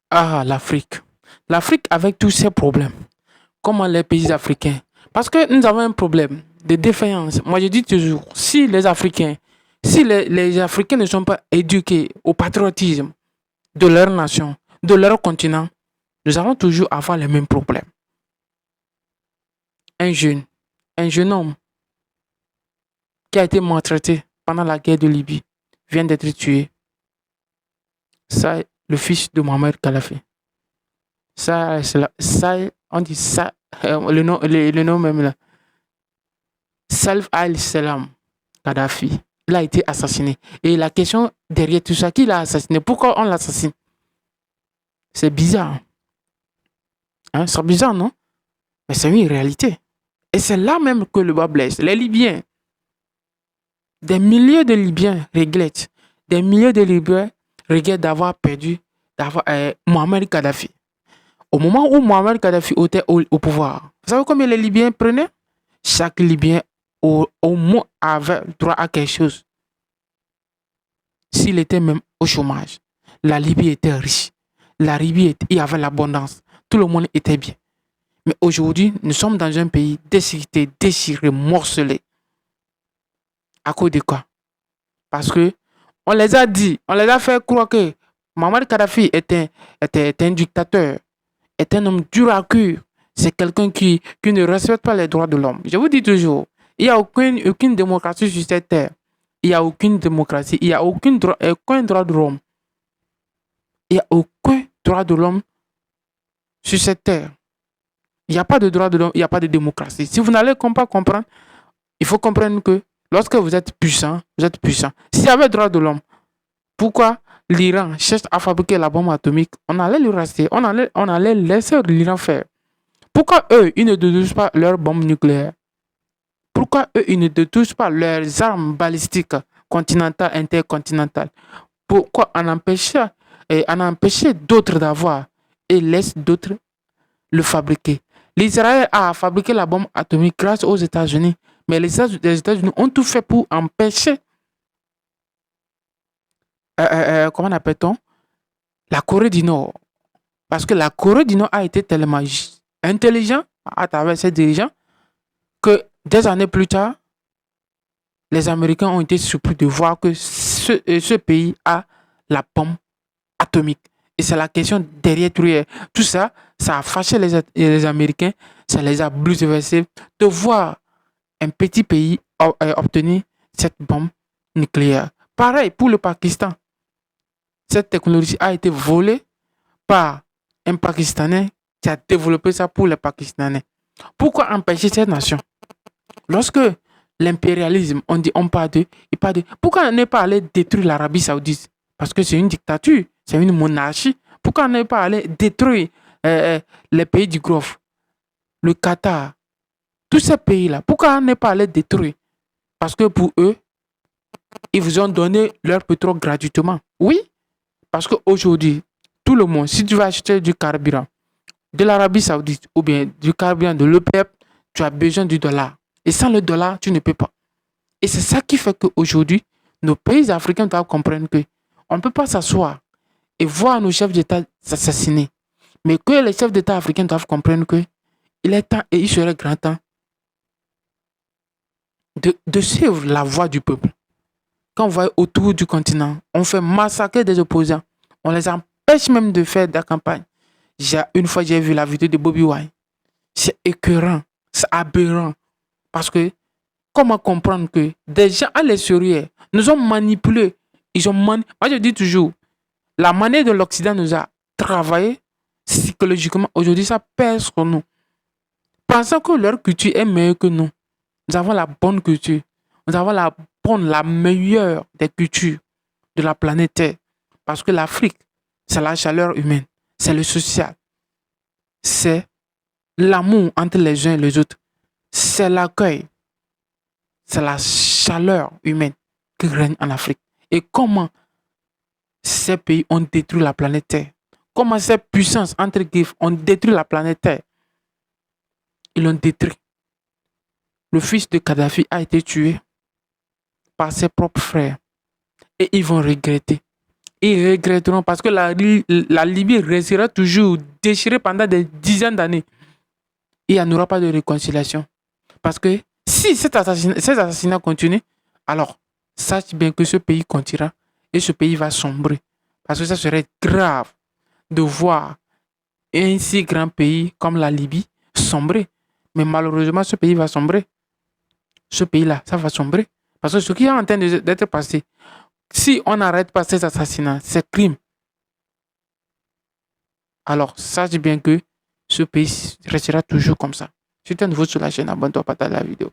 Ah, l'Afrique. L'Afrique avec tous ses problèmes. Comment les pays africains. Parce que nous avons un problème de défaillance. Moi, je dis toujours, si les Africains ne sont pas éduqués au patriotisme de leur nation, de leur continent, nous allons toujours avoir les mêmes problèmes. Un jeune, un jeune homme qui a été maltraité pendant la guerre de Libye vient d'être tué. Ça, le fils de Mohamed Kadhafi. Ça, on dit ça, le nom même là. Salf al-Salam Kadhafi. Il a été assassiné. Et la question derrière tout ça, qui l'a assassiné? Pourquoi on l'assassine? C'est bizarre. Hein? C'est bizarre, non? Mais c'est une réalité. Et c'est là même que le bas blesse. Les Libyens, des milliers de Libyens regrettent. Des milliers de Libyens regrettent d'avoir perdu Mohamed Kadhafi. Au moment où Mohamed Kadhafi était au pouvoir, vous savez combien les Libyens prenaient? Chaque Libyen au moins avait droit à quelque chose. S'il était même au chômage, la Libye était riche. La Libye, il y avait l'abondance. Tout le monde était bien. Mais aujourd'hui, nous sommes dans un pays déchiré, morcelé. À cause de quoi? Parce que on les a dit, on les a fait croire que Mohamed Kadhafi était un dictateur, est un homme dur à cuire. C'est quelqu'un qui ne respecte pas les droits de l'homme. Je vous dis toujours, il n'y a aucune démocratie sur cette terre. Il n'y a aucune démocratie, il n'y a aucun droit de l'homme. Il n'y a aucun droit de l'homme sur cette terre. Il n'y a pas de droit de l'homme, il n'y a pas de démocratie. Si vous n'allez pas comprendre, il faut comprendre que lorsque vous êtes puissant, vous êtes puissant. S'il y avait le droit de l'homme, pourquoi l'Iran cherche à fabriquer la bombe atomique? On allait le rester, on allait laisser l'Iran faire. Pourquoi eux, ils ne détruisent pas leurs bombes nucléaires? Pourquoi eux, ils ne détruisent pas leurs armes balistiques continentales, intercontinentales? Pourquoi en empêcher d'autres d'avoir et laisse d'autres le fabriquer? L'Israël a fabriqué la bombe atomique grâce aux États-Unis, mais les États-Unis ont tout fait pour empêcher, comment appelle-t-on, la Corée du Nord. Parce que la Corée du Nord a été tellement intelligent à travers ses dirigeants que des années plus tard, les Américains ont été surpris de voir que ce pays a la bombe atomique. Et c'est la question derrière tout ça. Ça a fâché les Américains, ça les a bouleversés de voir un petit pays obtenir cette bombe nucléaire. Pareil pour le Pakistan. Cette technologie a été volée par un Pakistanais qui a développé ça pour les Pakistanais. Pourquoi empêcher cette nation? Lorsque l'impérialisme, on parle de, pourquoi on n'est pas allé détruire l'Arabie Saoudite? Parce que c'est une dictature, c'est une monarchie. Pourquoi on n'est pas allé détruire les pays du Golfe, le Qatar, tous ces pays-là? Pourquoi on n'est pas allé détruire? Parce que pour eux, ils vous ont donné leur pétrole gratuitement. Oui, parce qu'aujourd'hui, tout le monde, si tu vas acheter du carburant de l'Arabie Saoudite ou bien du carburant de l'OPEP, tu as besoin du dollar. Et sans le dollar, tu ne peux pas. Et c'est ça qui fait qu'aujourd'hui, nos pays africains doivent comprendre que on ne peut pas s'asseoir et voir nos chefs d'État s'assassiner. Mais que les chefs d'État africains doivent comprendre que il est temps et il serait grand temps de suivre la voie du peuple. Quand on voit autour du continent, on fait massacrer des opposants. On les empêche même de faire de la campagne. Une fois, j'ai vu la vidéo de Bobby Wine. C'est écœurant, c'est aberrant. Parce que comment comprendre que des gens à l'extérieur nous ont manipulés. Moi, je dis toujours, la manière dont l'Occident nous a travaillé psychologiquement, aujourd'hui, ça pèse sur nous. Pensant que leur culture est meilleure que nous. Nous avons la bonne culture. Nous avons la meilleure des cultures de la planète Terre. Parce que l'Afrique, c'est la chaleur humaine, c'est le social, c'est l'amour entre les uns et les autres, c'est l'accueil, c'est la chaleur humaine qui règne en Afrique. Et comment ces pays ont détruit la planète Terre? Comment ces puissances, entre guillemets, ont détruit la planète Terre? Ils l'ont détruit. Le fils de Kadhafi a été tué par ses propres frères. Et ils vont regretter. Ils regretteront parce que la Libye restera toujours déchirée pendant des dizaines d'années. Il n'y en aura pas de réconciliation. Parce que si cet assassinat continue, alors sache bien que ce pays continuera et ce pays va sombrer. Parce que ça serait grave de voir un si grand pays comme la Libye sombrer. Mais malheureusement, ce pays va sombrer. Ce pays-là, ça va sombrer. Parce que ce qui est en train d'être passé, si on n'arrête pas ces assassinats, ces crimes, alors sache bien que ce pays restera toujours comme ça. Si tu es nouveau sur la chaîne, abonne-toi, partage la vidéo.